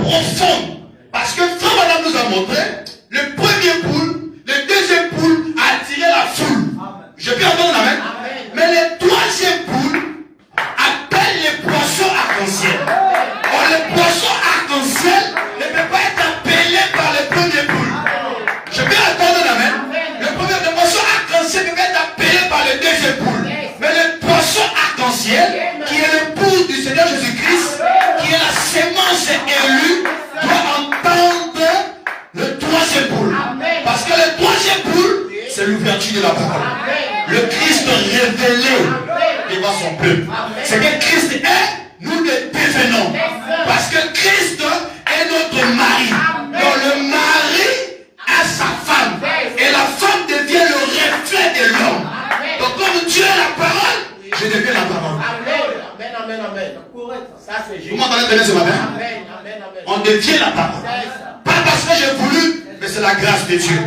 profonde. Parce que Frère Madame nous a montré, le premier poule, le deuxième poule a attiré la foule. Je peux entendre amen. Mais le troisième poule appelle les poissons arc-en-ciel. Or, les poissons arc-en-ciel ne peuvent pas être appelés par le premier poule. Je peux entendre amen. Le poisson arc-en-ciel peut être appelé par le deuxième poule. Mais le poisson arc-en-ciel, qui est le poule du Seigneur Jésus-Christ, qui est la sémence élue, doit entendre le troisième poule. Parce que le troisième poule, c'est l'ouverture de la parole. Le Christ révélé devant son peuple. C'est que Christ est, nous le devenons. Parce que Christ est notre mari. Donc le mari a sa femme. Et la femme devient le reflet de l'homme. Donc comme Dieu est la parole, je deviens la parole. Amen, amen, amen. Ça c'est juste. Vous m'entendez ce matin? Amen, amen, amen. On devient la parole. Pas parce que j'ai voulu, mais c'est la grâce de Dieu.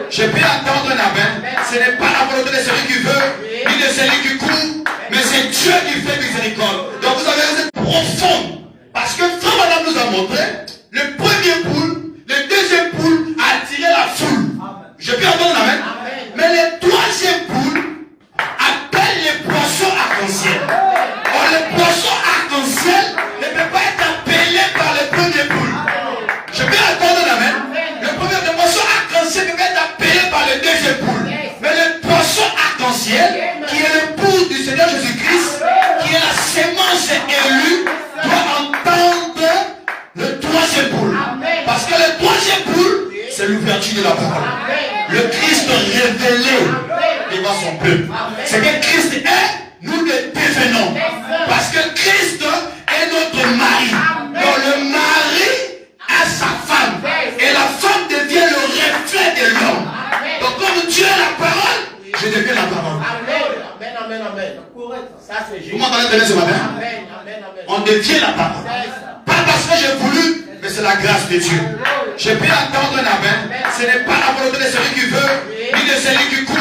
Je peux entendre un amen. Ce n'est pas la volonté de celui qui veut, ni de celui qui court, mais c'est Dieu qui fait miséricorde. Donc vous avez raison profonde. Parce que Frère Madame nous a montré, le premier poule, le deuxième poule a attiré la foule. Je peux entendre amen. Mais le troisième poule appelle les poissons arc-en-ciel. Or, les poissons arc-en-ciel ne peuvent pas être appelés par le premier poule. Je peux entendre amen. Le poisson arc-en-ciel peut être appelé par le deuxième poule. Mais le poisson arc-en-ciel, qui est le poule du Seigneur Jésus-Christ, qui est la sémence élue, doit entendre le troisième poule. Parce que le troisième poule, c'est l'ouverture de la parole. Le Christ révélé devant son peuple. C'est que Christ est, nous le devenons. Parce que Christ est notre mari. Donc le mari a sa femme. Et la femme devient le reflet de l'homme. Donc comme Dieu est la parole, je deviens la parole. Amen, amen, amen. Ça c'est juste. Vous m'entendez ce matin? Amen, amen, amen. On devient la parole. Pas parce que j'ai voulu, mais c'est la grâce de Dieu. Je peux entendre un amen. Ce n'est pas la volonté de celui qui veut, ni de celui qui court,